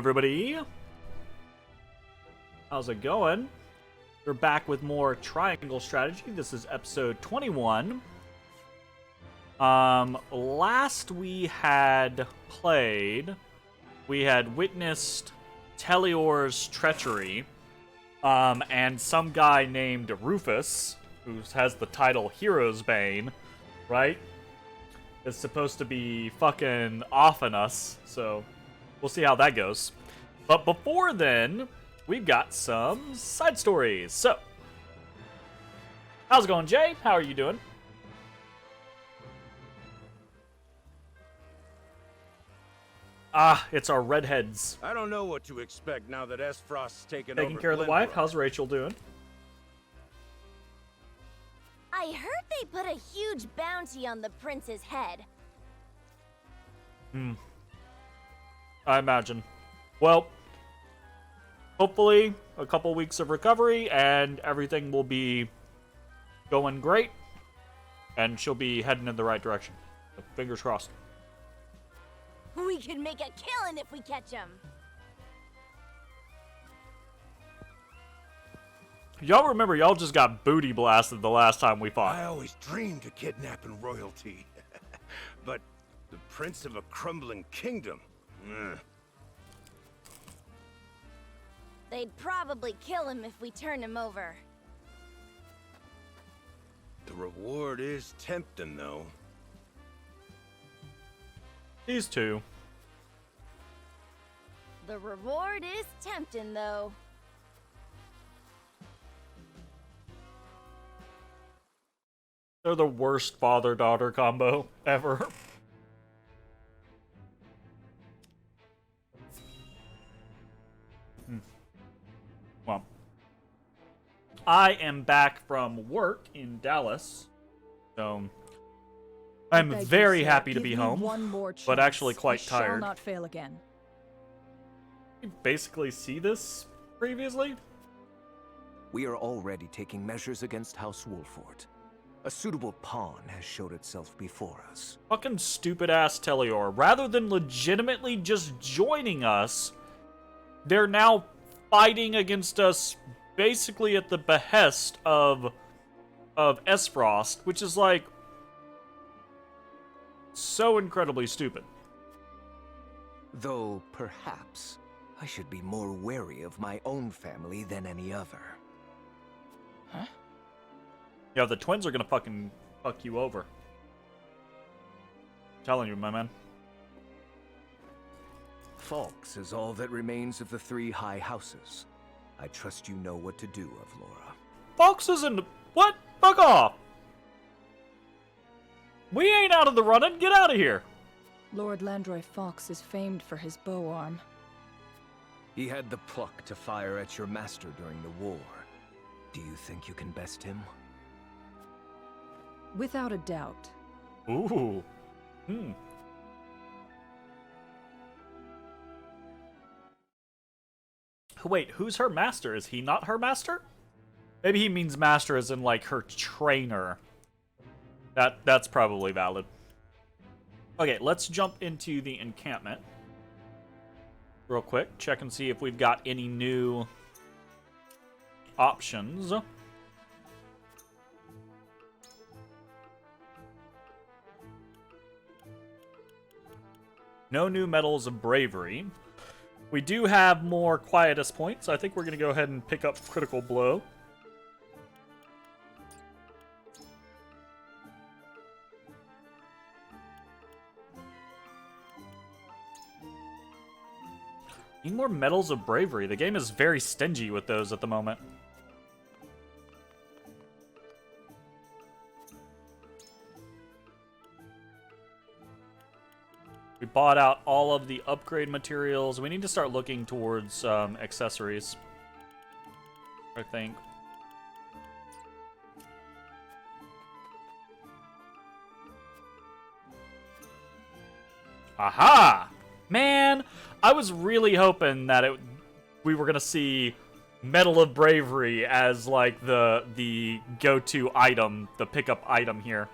everybody. How's it going? We're back with more Triangle Strategy. This is episode 21. Last we had witnessed Teleor's treachery, and some guy named Rufus, who has the title Hero's Bane, right? Is supposed to be fucking offing us, so we'll see how that goes. But before then, we've got some side stories. So, how's it going, Jay? How are you doing? It's our redheads. I don't know what to expect now that Esfrost's taken Taking over care of the wife. Glenbrook. How's Rachel doing? I heard they put a huge bounty on the prince's head. I imagine. Well, hopefully a couple weeks of recovery and everything will be going great, and she'll be heading in the right direction. So, fingers crossed. We can make a killing if we catch him. Y'all remember, y'all just got booty blasted the last time we fought. I always dreamed of kidnapping royalty. But the prince of a crumbling kingdom? They'd probably kill him if we turn him over. The reward is tempting, though. These two. The reward is tempting, though. They're the worst father-daughter combo ever. Well, I am back from work in Dallas, so I'm very happy to be home, but actually quite tired. Shall not fail again. You basically see this previously? We are already taking measures against House Wolford. A suitable pawn has showed itself before us. Fucking stupid-ass Teleor. Rather than legitimately just joining us, they're now fighting against us basically at the behest of Esfrost, which is like so incredibly stupid. Though, perhaps, I should be more wary of my own family than any other. Huh? Yeah, the twins are gonna fucking fuck you over. I'm telling you, my man. Falks is all that remains of the three high houses. I trust you know what to do, Avlora. Fox isn't... What? Fuck off! We ain't out of the running. Get out of here! Lord Landroy Fox is famed for his bow arm. He had the pluck to fire at your master during the war. Do you think you can best him? Without a doubt. Ooh. Wait, who's her master? Is he not her master? Maybe he means master as in, like, her trainer. That's probably valid. Okay, let's jump into the encampment. Real quick. Check and see if we've got any new options. No new medals of bravery. We do have more quietus points. I think we're going to go ahead and pick up critical blow. Need more medals of bravery. The game is very stingy with those at the moment. We bought out all of the upgrade materials. We need to start looking towards accessories, I think. Aha! Man, I was really hoping that we were gonna see Medal of Bravery as like the go-to item, the pickup item here.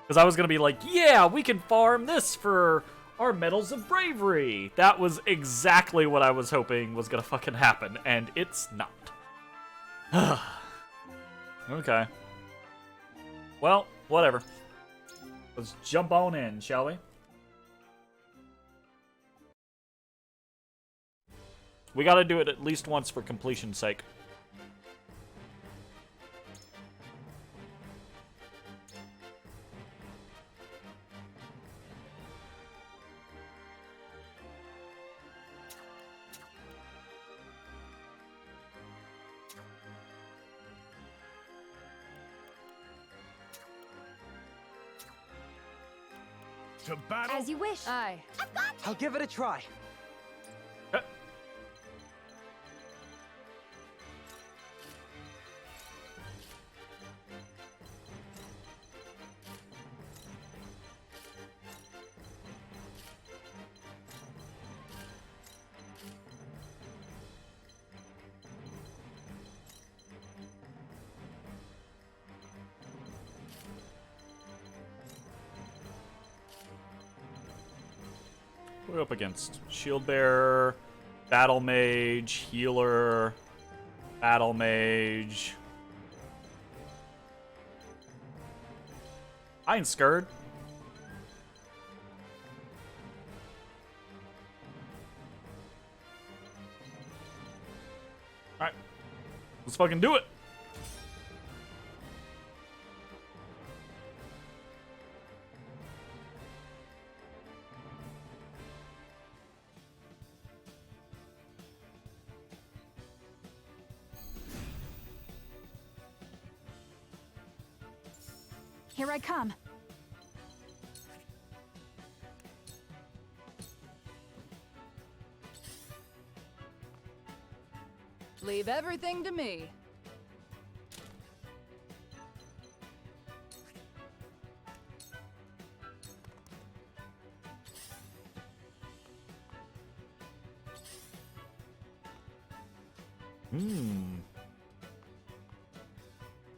Because I was gonna be like, yeah, we can farm this for are medals of bravery. That was exactly what I was hoping was gonna fucking happen, and it's not. Okay. Well, whatever. Let's jump on in, shall we? We gotta do it at least once for completion's sake. To battle? As you wish. Aye. I'll give it a try. We're up against Shield Bearer, Battle Mage, Healer, Battle Mage. I ain't scared. Alright. Let's fucking do it. Here I come. Leave everything to me.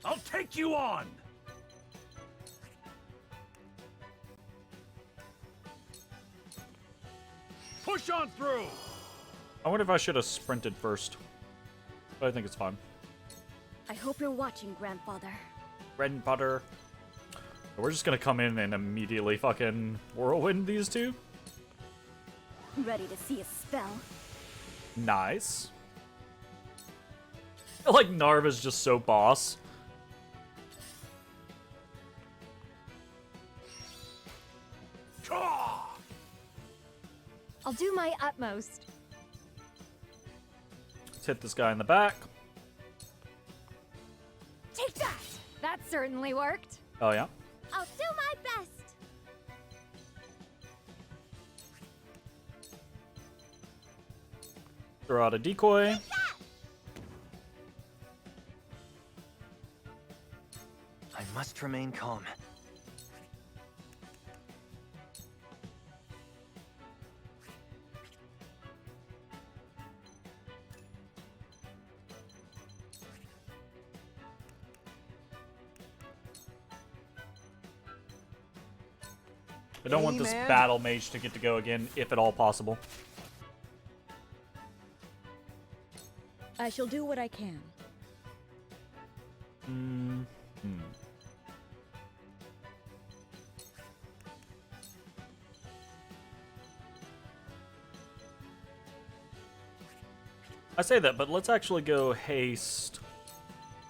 I'll take you on! Push on through! I wonder if I should have sprinted first. But I think it's fine. I hope you're watching, Grandfather. Grandfather. We're just gonna come in and immediately fucking whirlwind these two. Ready to see a spell? Nice. I feel like Narva's just so boss. Caw! I'll do my utmost. Let's hit this guy in the back. Take that! That certainly worked. Oh yeah. I'll do my best. Throw out a decoy. I must remain calm. I don't want Hey, this man. battle mage to get to go again, if at all possible. I shall do what I can. I say that, but let's actually go haste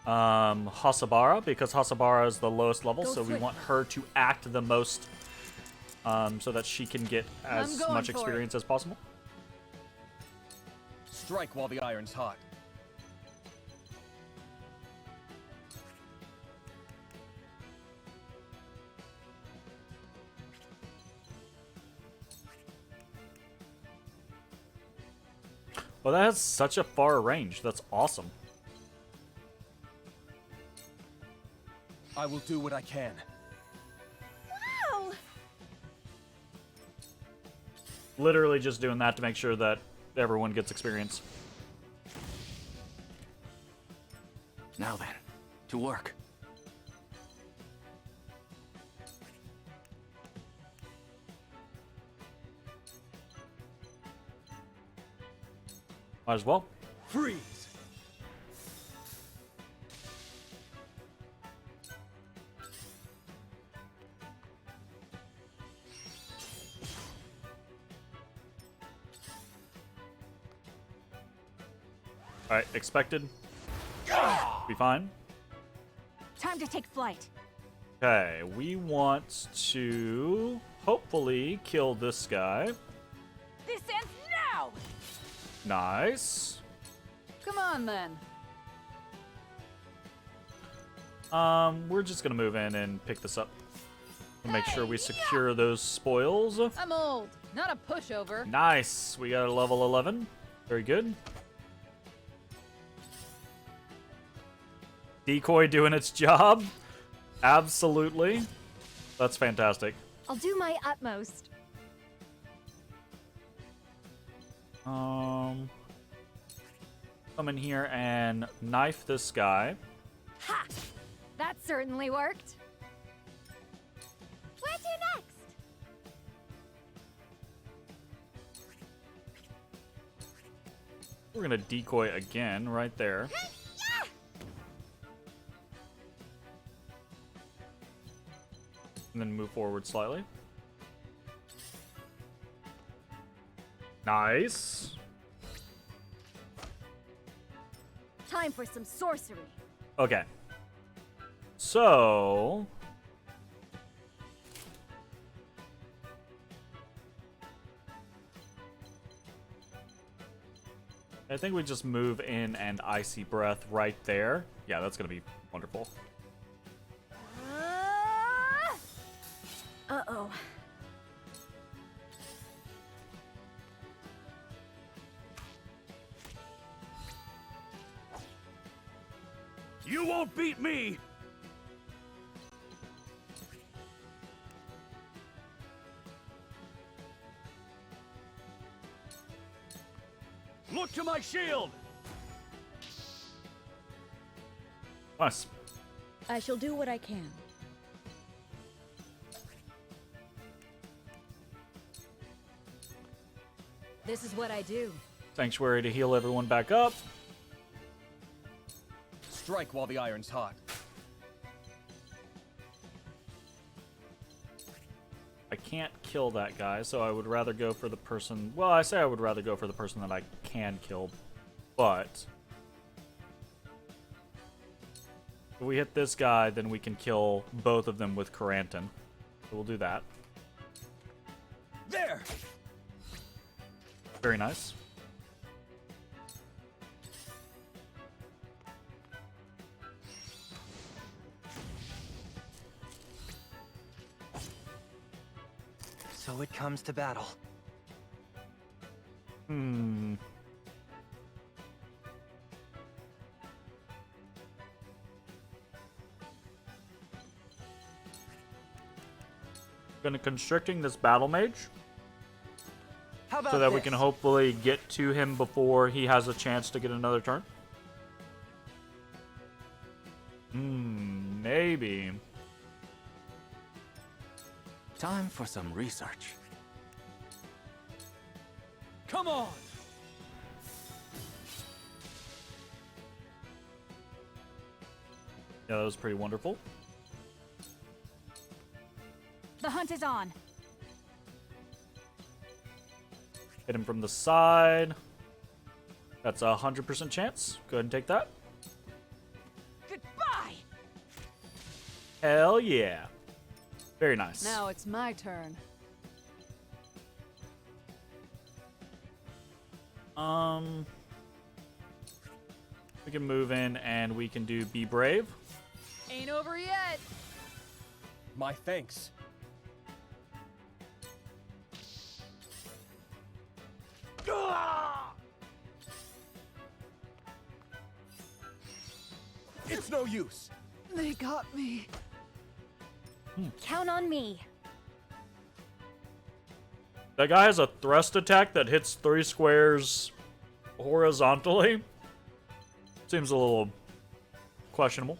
Hasabara, because Hasabara is the lowest level, Go so we swift. want her to act the most, so that she can get as going much for it. experience as possible. Strike while the iron's hot. Well, that has such a far range. That's awesome. I will do what I can. Wow! Literally just doing that to make sure that everyone gets experience. Now then, to work. Might as well. Freeze! Alright, expected. Be fine. Time to take flight. Okay, we want to hopefully kill this guy. This ends now! Nice. Come on, then. We're just gonna move in and pick this up. Make sure we secure those spoils. I'm old, not a pushover. Nice. We got a level 11. Very good. Decoy doing its job. Absolutely. That's fantastic. I'll do my utmost. Come in here and knife this guy. Ha! That certainly worked. Where to next? We're gonna decoy again right there. And then move forward slightly. Nice. Time for some sorcery. Okay. So... I think we just move in and Icy Breath right there. Yeah, that's gonna be wonderful. Uh-oh. You won't beat me! Look to my shield! Nice. I shall do what I can. This is what I do. Sanctuary to heal everyone back up. Strike while the iron's hot. I can't kill that guy, so I would rather go for the person... Well, I say I would rather go for the person that I can kill, but... If we hit this guy, then we can kill both of them with Caranton. So we'll do that. There! Very nice. So it comes to battle. Hmm. Gonna constricting this battle mage How about so that we this? can hopefully get to him before he has a chance to get another turn. Maybe. Time for some research. Come on! Yeah, that was pretty wonderful. The hunt is on. Hit him from the side. That's a 100% chance. Go ahead and take that. Goodbye! Hell yeah. Very nice. Now it's my turn. We can move in and we can do Be Brave. Ain't over yet. My thanks. It's no use. They got me. Count on me. That guy has a thrust attack that hits 3 squares horizontally. Seems a little questionable.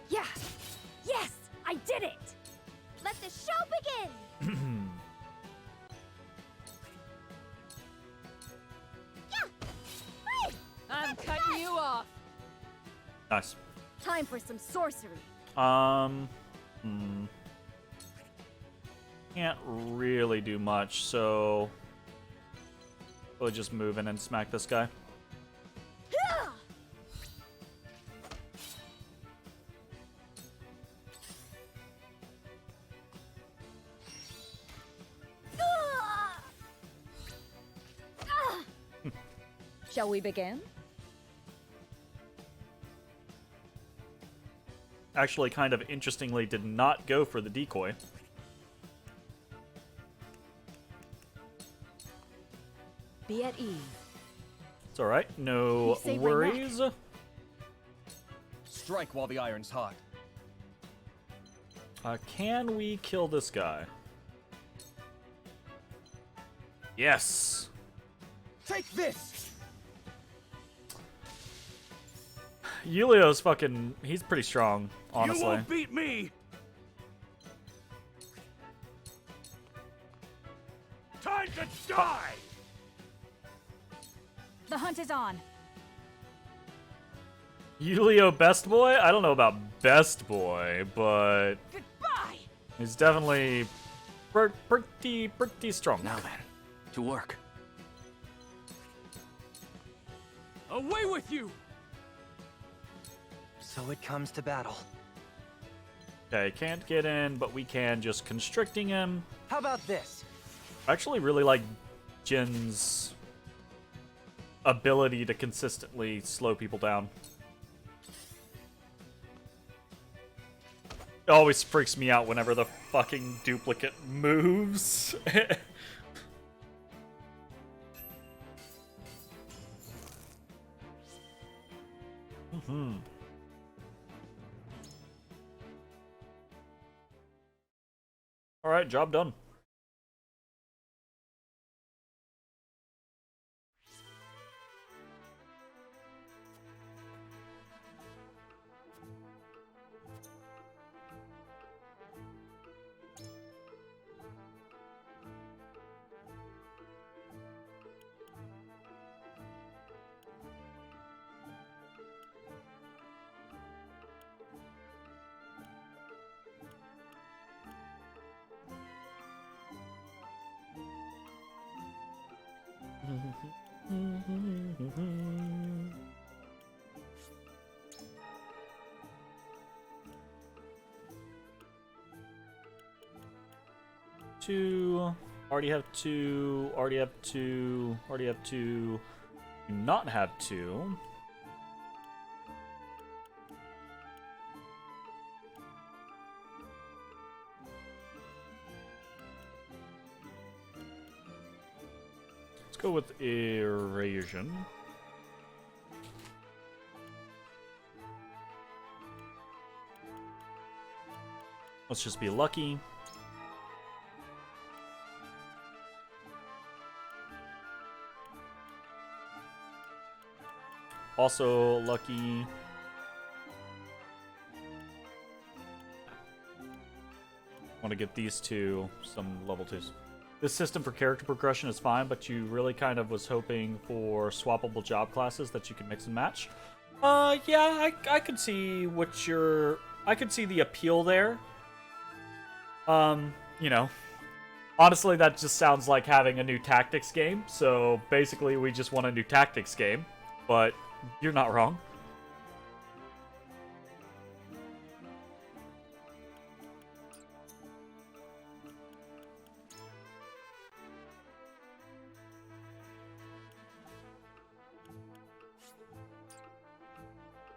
Yeah! Yes! I did it! Let the show begin! Nice. Time for some sorcery. Can't really do much, so we'll just move in and smack this guy. Shall we begin? Actually, kind of interestingly, did not go for the decoy. Be at ease. It's alright, no You saved my neck. worries. Strike while the iron's hot. Can we kill this guy? Yes! Take this! Yulio's fucking... he's pretty strong, honestly. You won't beat me! Time to die! The hunt is on. Yulio best boy? I don't know about best boy, but Goodbye! he's definitely pretty strong. Now then, to work. Away with you! So it comes to battle. Okay, can't get in, but we can just constricting him. How about this? I actually really like Jin's ability to consistently slow people down. It always freaks me out whenever the fucking duplicate moves. Alright, job done. Two. Already have two. Already have two. Already have two. Do not have two. Let's go with Evasion. Let's just be lucky. Also lucky. Want to get these two some level 2s. This system for character progression is fine, but you really kind of was hoping for swappable job classes that you could mix and match. Yeah, I could see what I could see the appeal there. You know, honestly, that just sounds like having a new tactics game. So basically, we just want a new tactics game, but you're not wrong.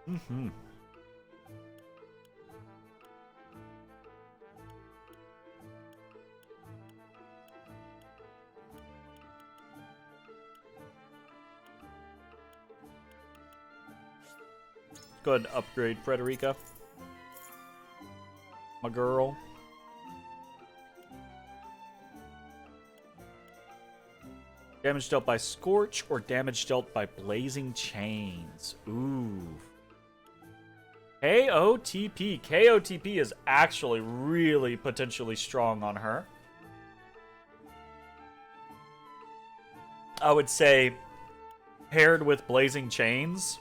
Mm-hmm. Go ahead and upgrade Frederica. My girl. Damage dealt by Scorch or damage dealt by Blazing Chains. Ooh. KOTP. KOTP is actually really potentially strong on her. I would say paired with Blazing Chains,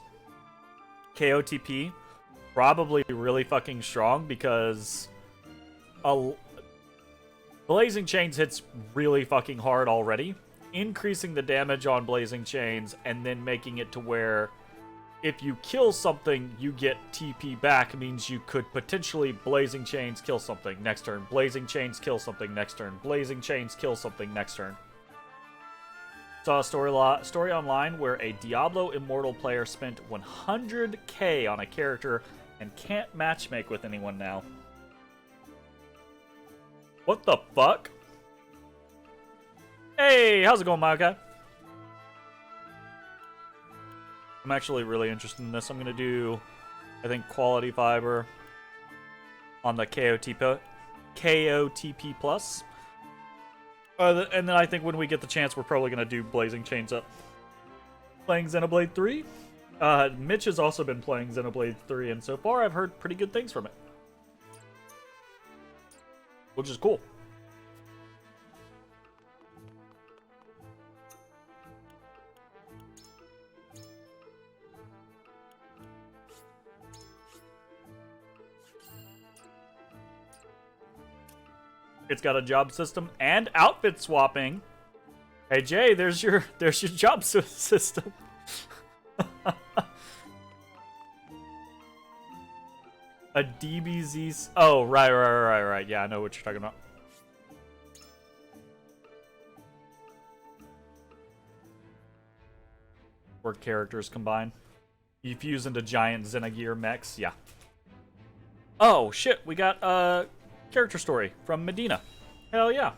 KOTP probably really fucking strong because Blazing Chains hits really fucking hard already. Increasing the damage on Blazing Chains and then making it to where if you kill something, you get TP back means you could potentially Blazing Chains kill something next turn, Blazing Chains kill something next turn, Blazing Chains kill something next turn. Saw a story online where a Diablo Immortal player spent 100k on a character and can't matchmake with anyone now. What the fuck? Hey, how's it going, my guy? I'm actually really interested in this. I'm going to do, I think, Quality Fiber on the KOTP Plus. And then I think when we get the chance, we're probably going to do Blazing Chains up. Playing Xenoblade 3. Mitch has also been playing Xenoblade 3, and so far I've heard pretty good things from it. Which is cool. It's got a job system and outfit swapping. Hey Jay, there's your job system. A DBZ. Oh, right. Yeah, I know what you're talking about. Where characters combine. You fuse into giant Xenogear mechs. Yeah. Oh shit, we got character story from Medina. Hell yeah.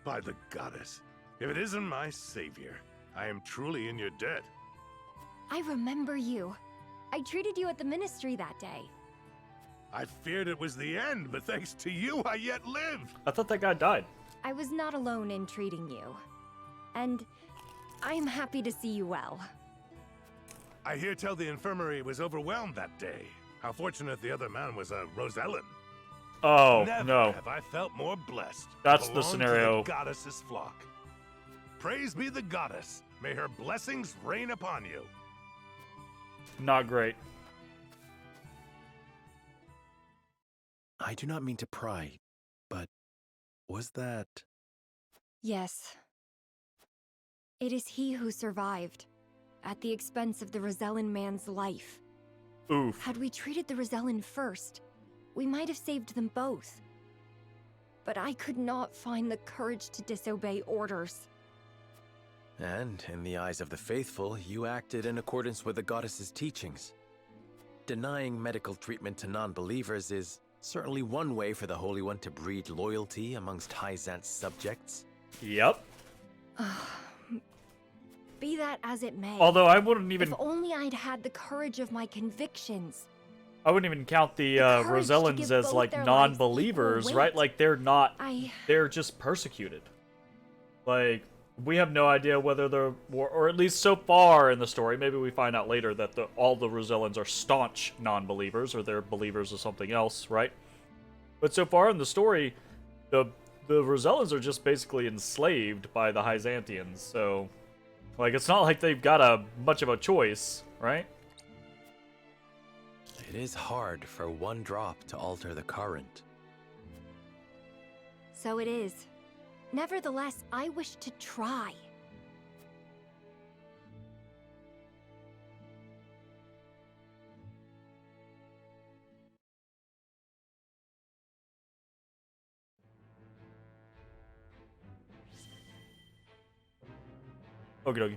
By the goddess, if it isn't my savior, I am truly in your debt. I remember you. I treated you at the ministry that day. I feared it was the end, but thanks to you, I yet live. I thought that guy died. I was not alone in treating you. And I'm happy to see you well. I hear tell the infirmary was overwhelmed that day. How fortunate the other man was a Rosellan. Oh, Never no. have I felt more blessed. to That's the belong to scenario. the goddess's flock. Praise be the goddess. May her blessings rain upon you. Not great. I do not mean to pry, but was that... Yes. It is he who survived, at the expense of the Rosellan man's life. Oof. Had we treated the Rosellan first, we might have saved them both. But I could not find the courage to disobey orders. And, in the eyes of the faithful, you acted in accordance with the goddess's teachings. Denying medical treatment to non-believers is certainly one way for the Holy One to breed loyalty amongst Hyzant's subjects. Yep. Be that as it may. Although I wouldn't even... If only I'd had the courage of my convictions. I wouldn't even count the courage to Rosellans give as, both like, their lives non-believers, equal right? weight. Like, they're not... I... They're just persecuted. Like, we have no idea whether they're... Or at least so far in the story, maybe we find out later that all the Rosellans are staunch non-believers, or they're believers of something else, right? But so far in the story, the Rosellans are just basically enslaved by the Hyzantians, so... Like, it's not like they've got much of a choice, right? It is hard for one drop to alter the current. So it is. Nevertheless, I wish to try. Okie dokie.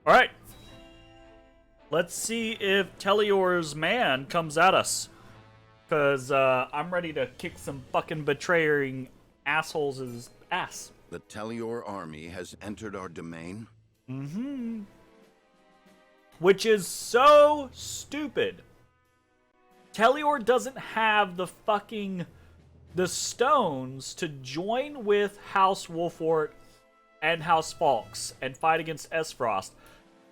Alright. Let's see if Telior's man comes at us. Because I'm ready to kick some fucking betraying assholes' ass. The Telior army has entered our domain? Mm-hmm. Which is so stupid. Telior doesn't have the stones to join with House Wolfort and House Falks and fight against Esfrost,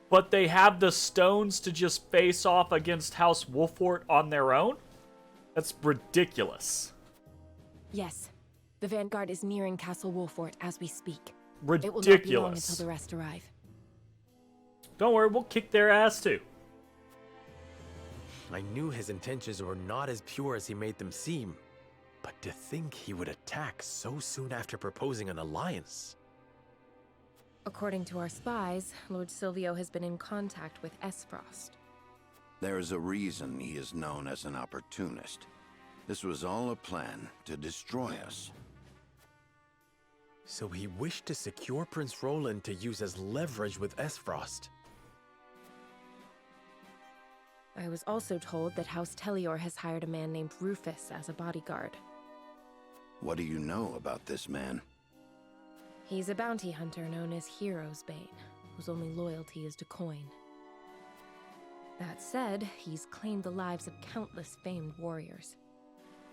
but they have the stones to just face off against House Wolfort on their own? That's ridiculous. Yes. The Vanguard is nearing Castle Wolfort as we speak. Ridiculous. It will not be long until the rest arrive. Don't worry, we'll kick their ass too. I knew his intentions were not as pure as he made them seem. But to think he would attack so soon after proposing an alliance. According to our spies, Lord Silvio has been in contact with Esfrost. There's a reason he is known as an opportunist. This was all a plan to destroy us. So he wished to secure Prince Roland to use as leverage with Esfrost. I was also told that House Telior has hired a man named Rufus as a bodyguard. What do you know about this man? He's a bounty hunter known as Hero's Bane, whose only loyalty is to coin. That said, he's claimed the lives of countless famed warriors.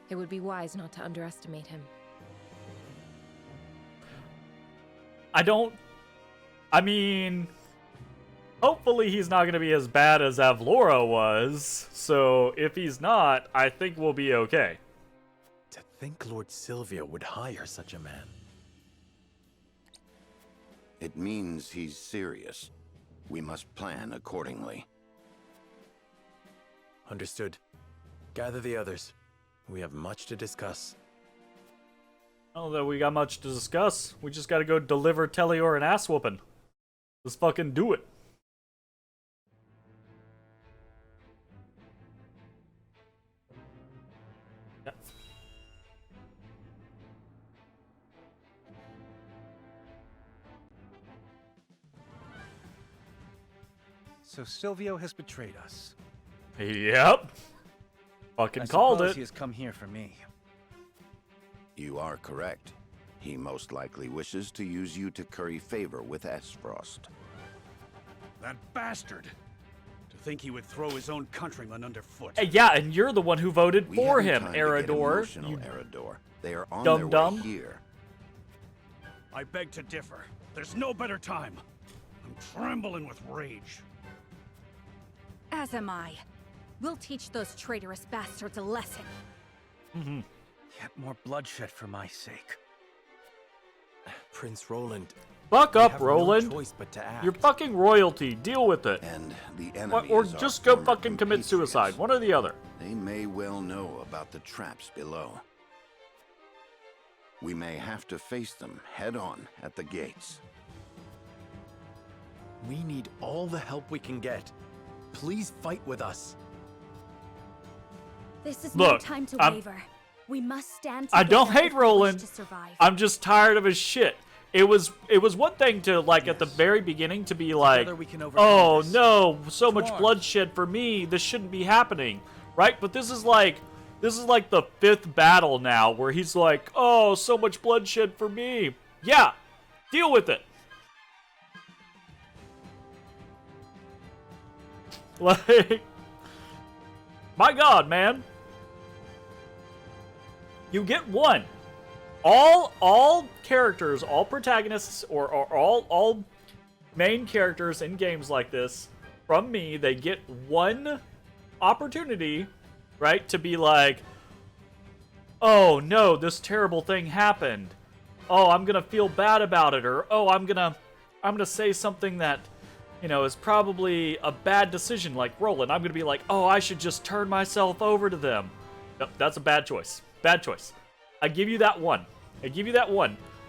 It would be wise not to underestimate him. I mean, hopefully he's not going to be as bad as Avlora was, so if he's not, I think we'll be okay. To think Lord Silvio would hire such a man. It means he's serious. We must plan accordingly. Understood. Gather the others. We have much to discuss. I don't know that we got much to discuss. We just gotta go deliver Telior an ass whooping. Let's fucking do it. Yeah. So Silvio has betrayed us. Yep. Fucking I called suppose it. He has come here for me. You are correct. He most likely wishes to use you to curry favor with Esfrost. That bastard! To think he would throw his own countrymen underfoot. Hey, yeah, and you're the one who voted We for haven't him, time to get Erador. emotional, You Erador. They are on dumb their dumb. way here. I beg to differ. There's no better time. I'm trembling with rage. As am I. We'll teach those traitorous bastards a lesson. Yet more bloodshed for my sake. Prince Roland. Fuck we up, have Roland. No choice but to act. You're fucking royalty. Deal with it. And the enemy Or is our just go former fucking commit compatriots. suicide. One or the other. They may well know about the traps below. We may have to face them head on at the gates. We need all the help we can get. Please fight with us. This is no Look, time to I'm- waver. We must stand I together don't if hate we wish Roland. to survive. I'm just tired of his shit. It was one thing to, like, at the very beginning to be like, Together we can overcome oh this. no, so much Come on. bloodshed for me, this shouldn't be happening, right? But this is like the 5th battle now where he's like, oh, so much bloodshed for me. Yeah, deal with it. Like, my God, man. You get one. All characters, all protagonists, or all main characters in games like this, from me, they get one opportunity, right, to be like, oh no, this terrible thing happened. Oh, I'm gonna feel bad about it, or oh, I'm gonna say something that, you know, is probably a bad decision, like Roland. I'm gonna be like, oh, I should just turn myself over to them. Nope, that's a bad choice. Bad choice. I give you that one.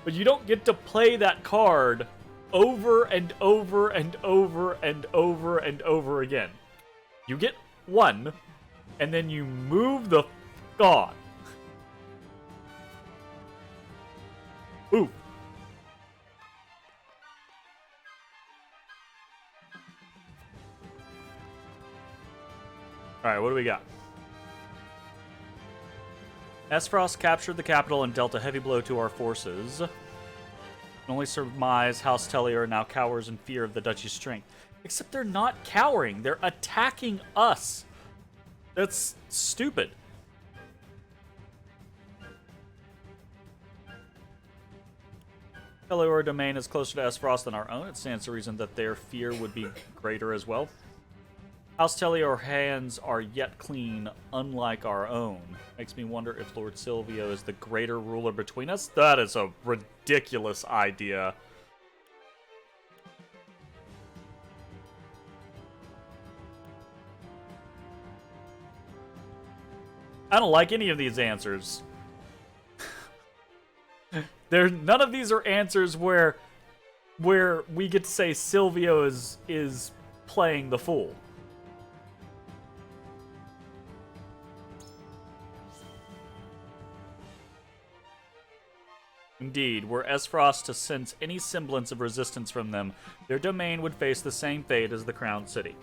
But you don't get to play that card over and over and over and over and over again. You get one, and then you move the f on. Ooh. Alright, what do we got? Esfrost captured the capital and dealt a heavy blow to our forces. Can only surmise House Telior now cowers in fear of the duchy's strength. Except they're not cowering. They're attacking us. That's stupid. Teleor domain is closer to Esfrost than our own. It stands to reason that their fear would be greater as well. House Teleor hands are yet clean, unlike our own. Makes me wonder if Lord Silvio is the greater ruler between us. That is a ridiculous idea. I don't like any of these answers. None of these are answers where we get to say Silvio is playing the fool. Indeed, were Esfrost to sense any semblance of resistance from them, their domain would face the same fate as the crowned city.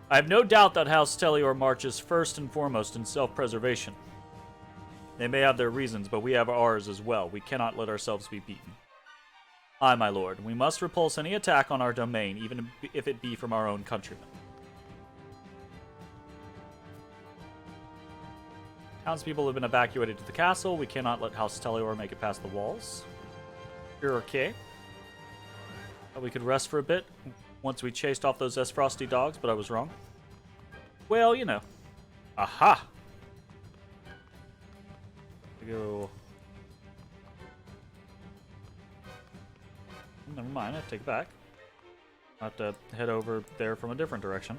I have no doubt that House Teleor marches first and foremost in self-preservation. They may have their reasons, but we have ours as well. We cannot let ourselves be beaten. Aye, my lord, we must repulse any attack on our domain, even if it be from our own countrymen. Townspeople have been evacuated to the castle. We cannot let House Teleor make it past the walls. You're okay. We could rest for a bit once we chased off those Esfrosty dogs, but I was wrong. Well, you know. Aha! Go. Never mind, I take it back. I have to head over there from a different direction.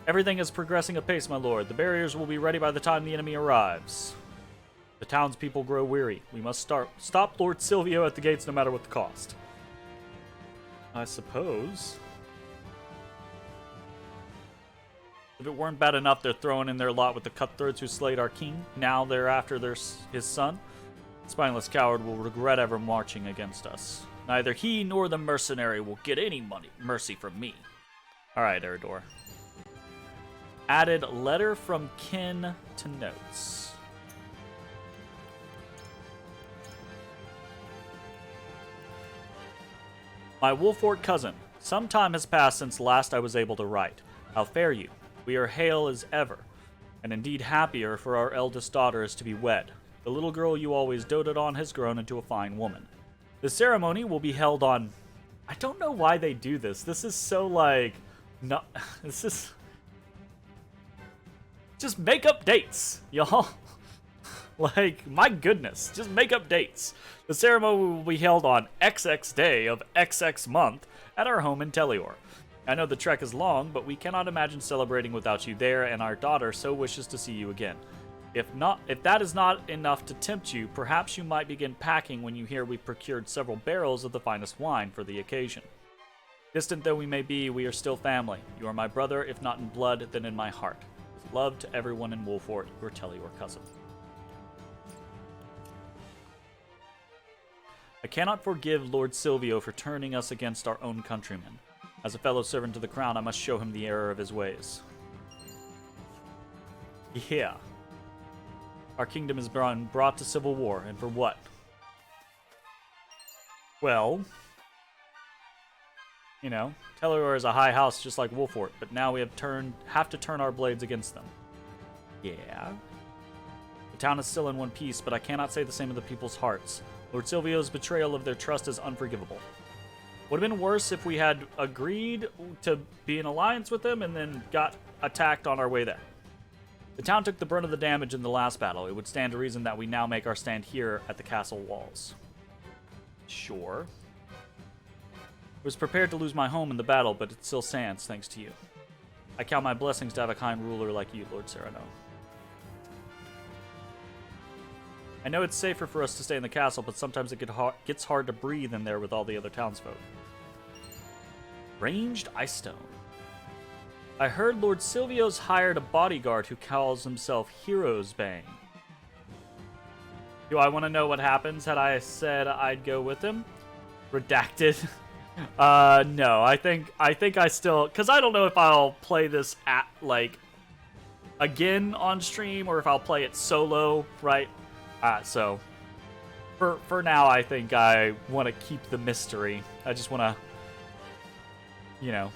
Everything is progressing apace, my lord. The barriers will be ready by the time the enemy arrives. The townspeople grow weary. We must stop Lord Silvio at the gates no matter what the cost. I suppose. If it weren't bad enough, they're throwing in their lot with the cutthroats who slayed our king. Now they're after his son. The spineless coward will regret ever marching against us. Neither he nor the mercenary will get any mercy from me. Alright, Eredor. Added letter from kin to notes. My Wolfort cousin, some time has passed since last I was able to write. How fare you? We are hale as ever, and indeed happier, for our eldest daughter is to be wed. The little girl you always doted on has grown into a fine woman. The ceremony will be held on... I don't know why they do this. This is so, like... No, this is... Just make up dates, y'all. Like, my goodness, just make up dates. The ceremony will be held on XX day of XX month at our home in Teleor. I know the trek is long, but we cannot imagine celebrating without you there, and our daughter so wishes to see you again. If that is not enough to tempt you, perhaps you might begin packing when you hear we procured several barrels of the finest wine for the occasion. Distant though we may be, we are still family. You are my brother, if not in blood, then in my heart. With love to everyone in Wolfort, your Teleor cousin. I cannot forgive Lord Silvio for turning us against our own countrymen. As a fellow servant to the crown, I must show him the error of his ways. Yeah. Our kingdom has been brought to civil war, and for what? Well, you know, Teleor is a high house just like Wolfort, but now we have to turn our blades against them. Yeah. The town is still in one piece, but I cannot say the same of the people's hearts. Lord Silvio's betrayal of their trust is unforgivable. Would have been worse if we had agreed to be in alliance with them and then got attacked on our way there. The town took the brunt of the damage in the last battle. It would stand to reason that we now make our stand here at the castle walls. Sure. I was prepared to lose my home in the battle, but it still stands thanks to you. I count my blessings to have a kind ruler like you, Lord Sereno. I know it's safer for us to stay in the castle, but sometimes it gets hard to breathe in there with all the other townsfolk. Ranged Ice Stone. I heard Lord Silvio's hired a bodyguard who calls himself Hero's Bane. Do I want to know what happens had I said I'd go with him? Redacted. No, I think I still... Because I don't know if I'll play this at, like, again on stream or if I'll play it solo, right? So, for now, I think I want to keep the mystery. I just want to, you know...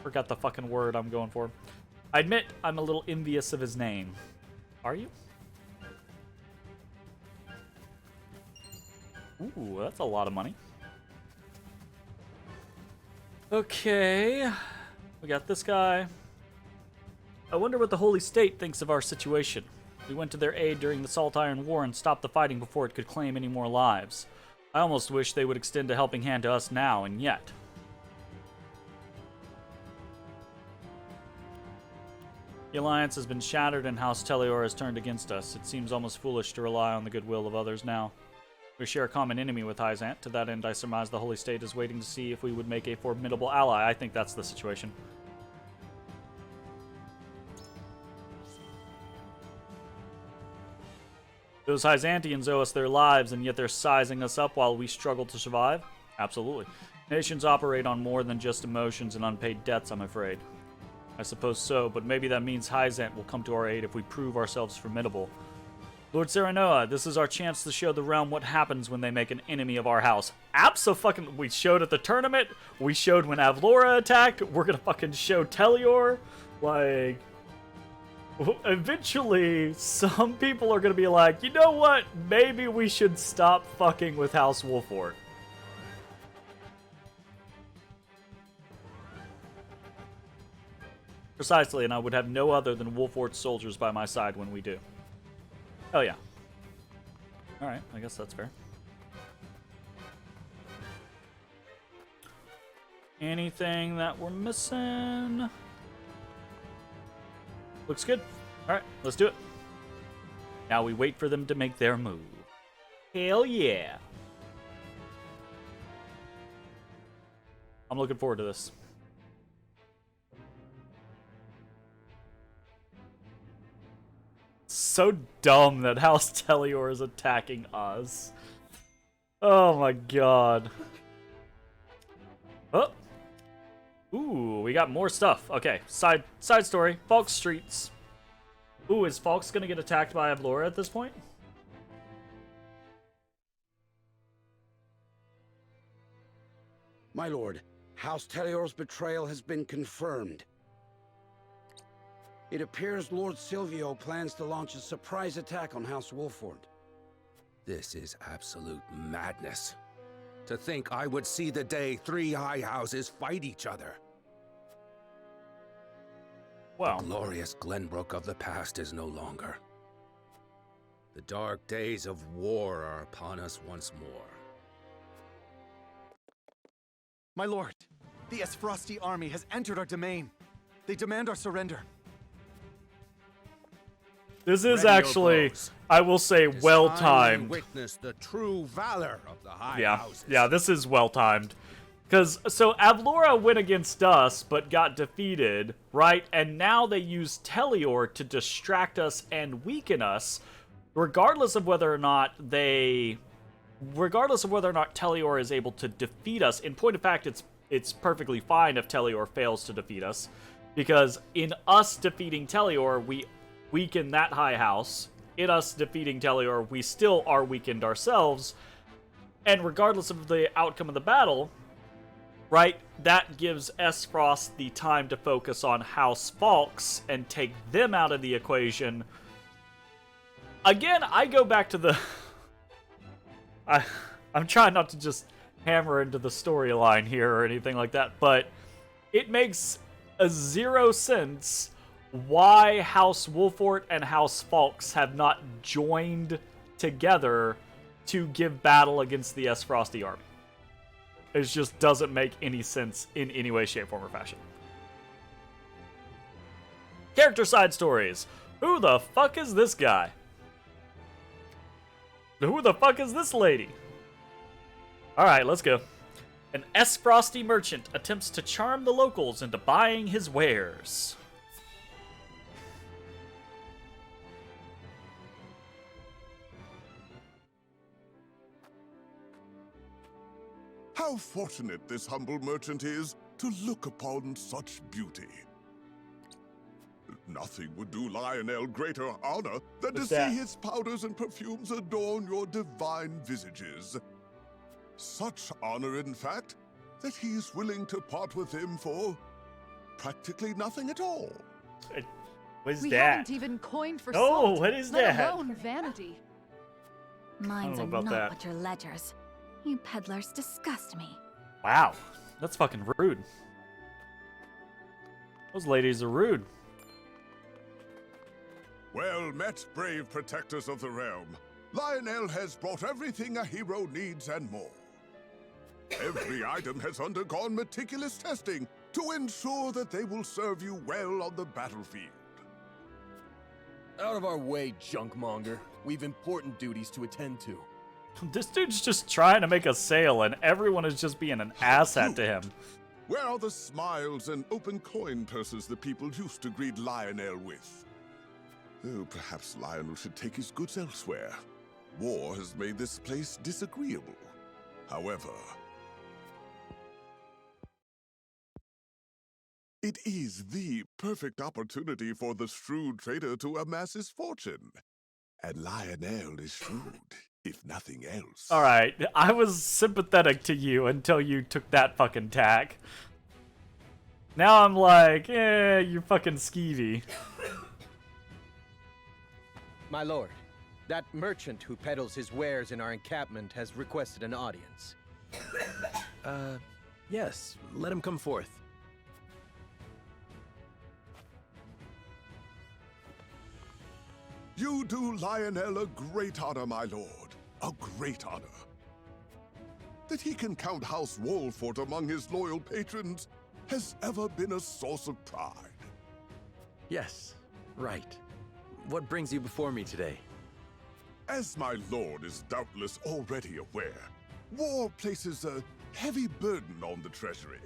Forgot the fucking word I'm going for. I admit I'm a little envious of his name. Are you? Ooh, that's a lot of money. Okay. We got this guy. I wonder what the Holy State thinks of our situation. We went to their aid during the Salt Iron War and stopped the fighting before it could claim any more lives. I almost wish they would extend a helping hand to us now, and yet. The alliance has been shattered and House Telior has turned against us. It seems almost foolish to rely on the goodwill of others now. We share a common enemy with Hyzant. To that end, I surmise the Holy State is waiting to see if we would make a formidable ally. I think that's the situation. Those Hyzantians owe us their lives, and yet they're sizing us up while we struggle to survive? Absolutely. Nations operate on more than just emotions and unpaid debts, I'm afraid. I suppose so, but maybe that means Hyzant will come to our aid if we prove ourselves formidable. Lord Serenoa, this is our chance to show the realm what happens when they make an enemy of our house. Abso-fucking- we showed at the tournament, we showed when Avlora attacked, we're gonna fucking show Telior. Like, eventually, some people are gonna be like, you know what, maybe we should stop fucking with House Wolfort. Precisely, and I would have no other than Wolfort's soldiers by my side when we do. Oh yeah. Alright, I guess that's fair. Anything that we're missing? Looks good. Alright, let's do it. Now we wait for them to make their move. Hell yeah. I'm looking forward to this. So dumb that House Telior is attacking us. Oh my god. Oh. Ooh, we got more stuff. Okay, side story. Falk's Streets. Ooh, is Falk's gonna get attacked by Avlora at this point? My lord, House Telior's betrayal has been confirmed. It appears Lord Silvio plans to launch a surprise attack on House Wolfort. This is absolute madness. To think I would see the day 3 high houses fight each other. Wow. The glorious Glenbrook of the past is no longer. The dark days of war are upon us once more. My lord, the Esfrosti army has entered our domain. They demand our surrender. This is actually, I will say, well timed. Witness the true valor of the high houses. Yeah, this is well timed. Because, so Avlora went against us, but got defeated, right? And now they use Telior to distract us and weaken us, regardless of whether or not Telior is able to defeat us. In point of fact, it's perfectly fine if Telior fails to defeat us, because in us defeating Telior, we weaken that high house. In us defeating Telior, we still are weakened ourselves. And regardless of the outcome of the battle, right, that gives Esfrost the time to focus on House Falks and take them out of the equation. Again, I go back to the... I'm trying not to just hammer into the storyline here or anything like that, but it makes a zero sense why House Wolfort and House Falks have not joined together to give battle against the Esfrosti army. It just doesn't make any sense in any way, shape, form, or fashion. Character side stories. Who the fuck is this guy? Who the fuck is this lady? Alright, let's go. An Esfrosti merchant attempts to charm the locals into buying his wares. How fortunate this humble merchant is to look upon such beauty. Nothing would do Lionel greater honor than to see his powders and perfumes adorn your divine visages. Such honor, in fact, that he is willing to part with them for practically nothing at all. What is we that? haven't even coined for Oh, salt, what is let that? alone vanity. Mines know are about not that. what your ledgers. You peddlers disgust me. Wow, that's fucking rude. Those ladies are rude. Well met, brave protectors of the realm. Lionel has brought everything a hero needs and more. Every item has undergone meticulous testing to ensure that they will serve you well on the battlefield. Out of our way, junkmonger. We've important duties to attend to. This dude's just trying to make a sale, and everyone is just being an asshat to him. Where are the smiles and open coin purses the people used to greet Lionel with? Oh, perhaps Lionel should take his goods elsewhere. War has made this place disagreeable. However, it is the perfect opportunity for the shrewd trader to amass his fortune. And Lionel is shrewd, if nothing else. Alright, I was sympathetic to you until you took that fucking tack. Now I'm like, you're fucking skeevy. My lord, that merchant who peddles his wares in our encampment has requested an audience. Yes, let him come forth. You do Lionel a great honor, my lord. A great honor. That he can count House Wolfort among his loyal patrons has ever been a source of pride. Yes, right. What brings you before me today? As my lord is doubtless already aware, war places a heavy burden on the treasury.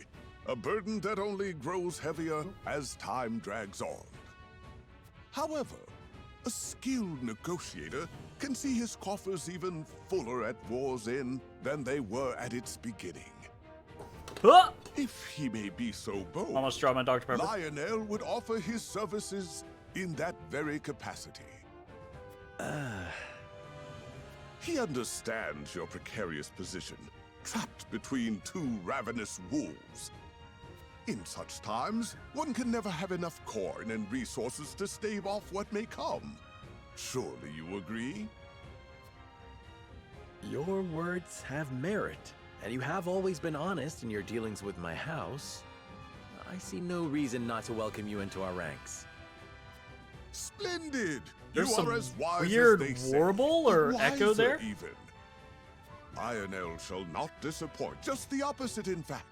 A burden that only grows heavier as time drags on. However, a skilled negotiator can see his coffers even fuller at war's end than they were at its beginning. If he may be so bold, Almost dropped my Dr. Pepper. Lionel would offer his services in that very capacity. He understands your precarious position, trapped between two ravenous wolves. In such times, one can never have enough coin and resources to stave off what may come. Surely you agree? Your words have merit, and you have always been honest in your dealings with my house. I see no reason not to welcome you into our ranks. Splendid! There's you some are as wise weird as they say, warble or but echo wiser there? Even. Lionel shall not disappoint, just the opposite in fact.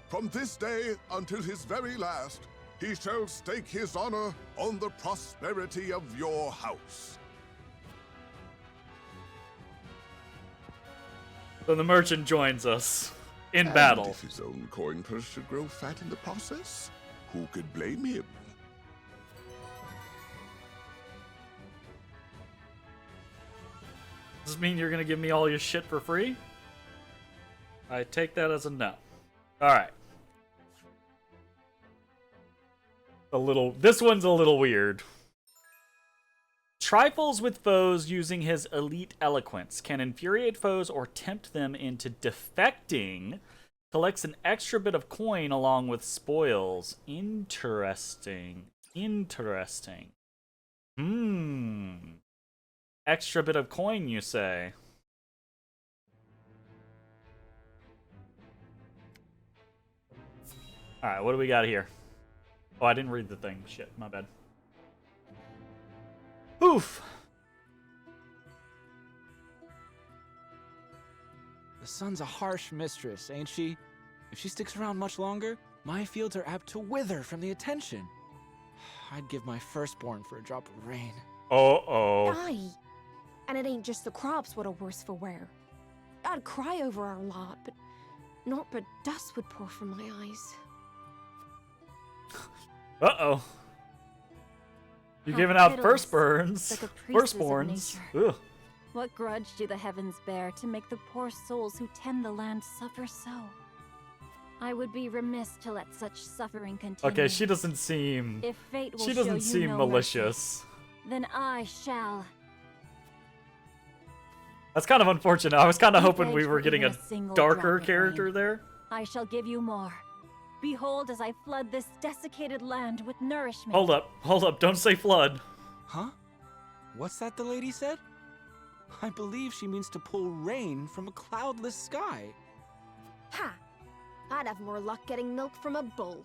From this day until his very last, he shall stake his honor on the prosperity of your house. So the merchant joins us in And battle. if his own coin purse should grow fat in the process, who could blame him? Does this mean you're gonna give me all your shit for free? I take that as a no. Alright. This one's a little weird. Trifles with foes using his elite eloquence. Can infuriate foes or tempt them into defecting. Collects an extra bit of coin along with spoils. Interesting. Interesting. Extra bit of coin, you say? Alright, what do we got here? Oh, I didn't read the thing. Shit, my bad. Oof! The sun's a harsh mistress, ain't she? If she sticks around much longer, my fields are apt to wither from the attention. I'd give my firstborn for a drop of rain. Uh-oh. Aye. And it ain't just the crops what are worse for wear. I'd cry over our lot, but naught but dust would pour from my eyes. Uh-oh. You're How giving out pitiless, firstborns. the caprices of Firstborns. nature. Ugh. What grudge do the heavens bear to make the poor souls who tend the land suffer so? I would be remiss to let such suffering continue. Okay, she doesn't seem... If fate will she show doesn't you seem no malicious. mercy, then I shall. That's kind of unfortunate. I was kind of You hoping we begged were for getting a even a single darker drop of character rain. there. I shall give you more. Behold as I flood this desiccated land with nourishment. Hold up. Don't say flood. Huh? What's that the lady said? I believe she means to pull rain from a cloudless sky. Ha! I'd have more luck getting milk from a bull.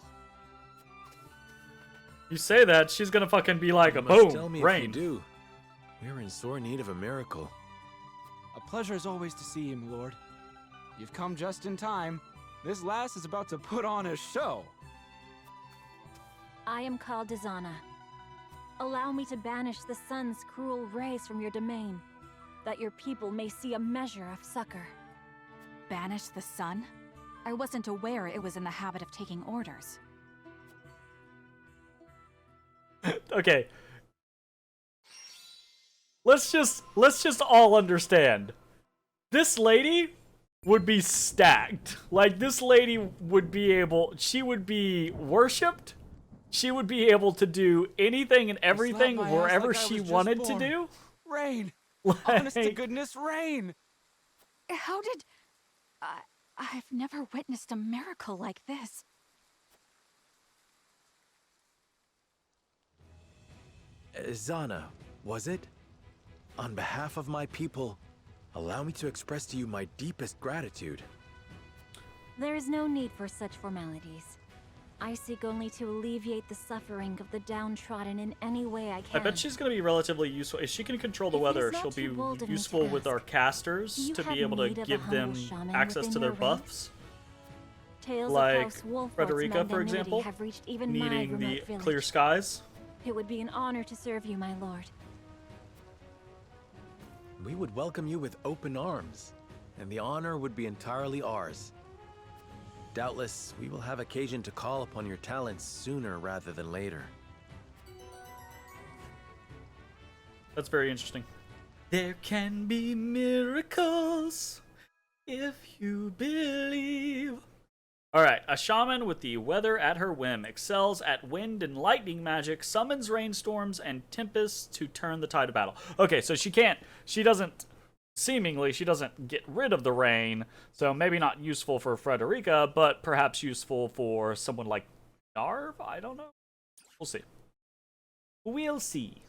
You say that, she's gonna fucking be like, You a must boom, tell me if rain. you do. We're in sore need of a miracle. A pleasure as always to see you, my lord. You've come just in time. This lass is about to put on a show. I am called Izana. Allow me to banish the sun's cruel rays from your domain, that your people may see a measure of succor. Banish the sun? I wasn't aware it was in the habit of taking orders. Okay. Let's just all understand. This lady would be stacked. Like, this lady would be able, she would be worshipped. She would be able to do anything and everything wherever she wanted to do. Rain! Like, Honest to goodness, rain! How did... I've never witnessed a miracle like this. Zana, was it? On behalf of my people, allow me to express to you my deepest gratitude. There is no need for such formalities. I seek only to alleviate the suffering of the downtrodden in any way I can. I bet she's going to be relatively useful. If she can control the weather, she'll be useful with our casters to be able to give them access to their buffs. Tales like of House Wolfort's Frederica, for magnanimity example, have reached even needing my the remote village. clear skies. It would be an honor to serve you, my lord. We would welcome you with open arms, and the honor would be entirely ours. Doubtless, we will have occasion to call upon your talents sooner rather than later. That's very interesting. There can be miracles if you believe. Alright, a shaman with the weather at her whim excels at wind and lightning magic, summons rainstorms and tempests to turn the tide of battle. Okay, so she doesn't get rid of the rain, so maybe not useful for Frederica, but perhaps useful for someone like Narv? I don't know. We'll see. We'll see.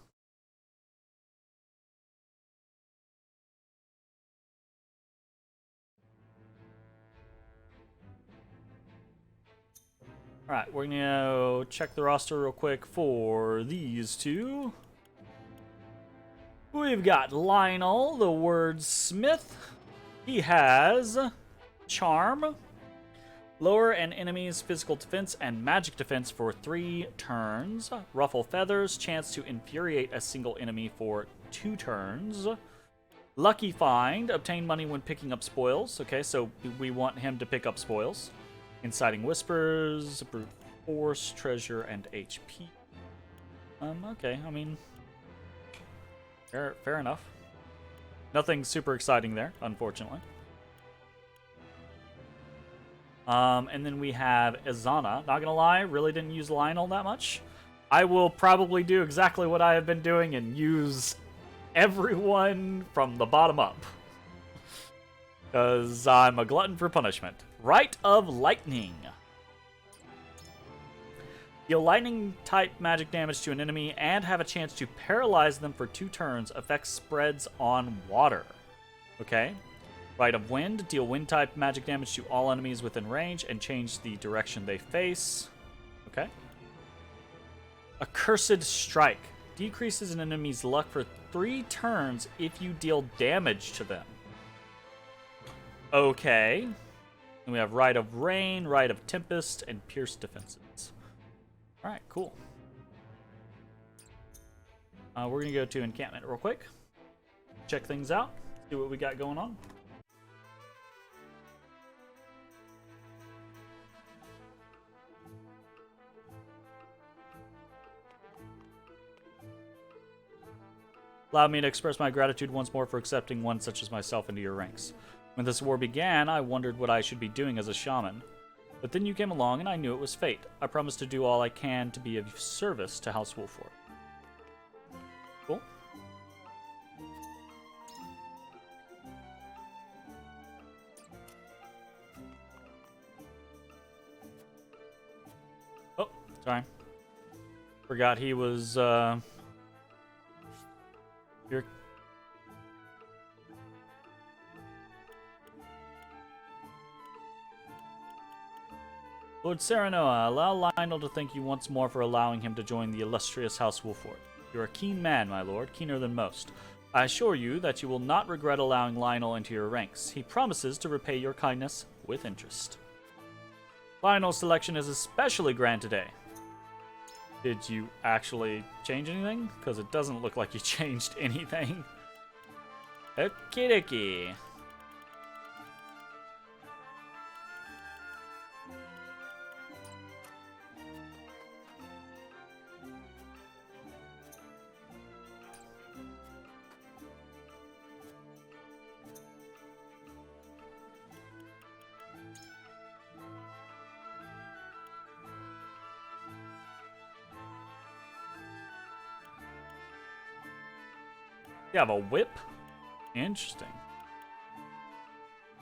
Alright, we're gonna check the roster real quick for these two. We've got Lionel, the wordsmith. He has Charm, lower an enemy's physical defense and magic defense for 3 turns. Ruffle Feathers, chance to infuriate a single enemy for 2 turns. Lucky Find, obtain money when picking up spoils. Okay, so we want him to pick up spoils. Inciting Whispers, Brute Force, Treasure, and HP. Okay, I mean, fair enough. Nothing super exciting there, unfortunately. And then we have Izana. Not gonna lie, really didn't use Lionel that much. I will probably do exactly what I have been doing and use everyone from the bottom up. Because I'm a glutton for punishment. Rite of Lightning. Deal lightning-type magic damage to an enemy and have a chance to paralyze them for 2 turns. Effect spreads on water. Okay. Rite of Wind. Deal wind-type magic damage to all enemies within range and change the direction they face. Okay. Accursed Strike. Decreases an enemy's luck for 3 turns if you deal damage to them. Okay. Then we have Rite of Rain, Rite of Tempest, and Pierce Defenses. Alright, cool. We're going to go to Encampment real quick. Check things out. See what we got going on. Allow me to express my gratitude once more for accepting one such as myself into your ranks. When this war began, I wondered what I should be doing as a shaman. But then you came along and I knew it was fate. I promise to do all I can to be of service to House Wolfort. Cool. Oh, sorry. Forgot he was, here. Lord Serenoa, allow Lionel to thank you once more for allowing him to join the illustrious House Wolford. You're a keen man, my lord, keener than most. I assure you that you will not regret allowing Lionel into your ranks. He promises to repay your kindness with interest. Lionel's selection is especially grand today. Did you actually change anything? Because it doesn't look like you changed anything. Okie dokie. You have a whip? Interesting.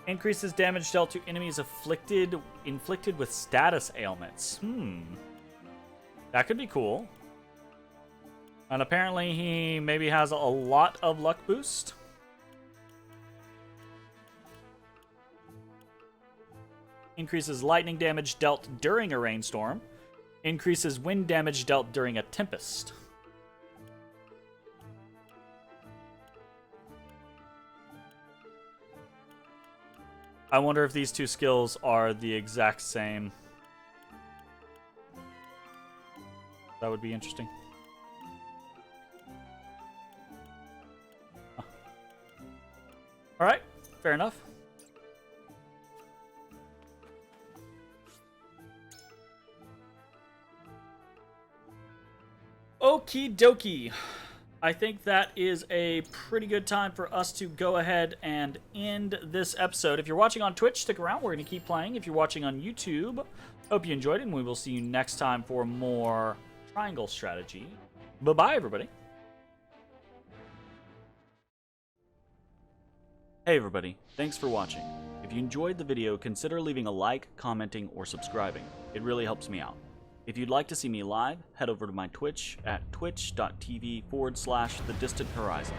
Increases damage dealt to enemies inflicted with status ailments. That could be cool. And apparently he maybe has a lot of luck boost. Increases lightning damage dealt during a rainstorm. Increases wind damage dealt during a tempest. I wonder if these two skills are the exact same. That would be interesting. Huh. Alright, fair enough. Okie dokie. I think that is a pretty good time for us to go ahead and end this episode. If you're watching on Twitch, stick around. We're going to keep playing. If you're watching on YouTube, hope you enjoyed it, and we will see you next time for more Triangle Strategy. Bye-bye, everybody. Hey, everybody. Thanks for watching. If you enjoyed the video, consider leaving a like, commenting, or subscribing. It really helps me out. If you'd like to see me live, head over to my Twitch at twitch.tv/thedistanthorizon.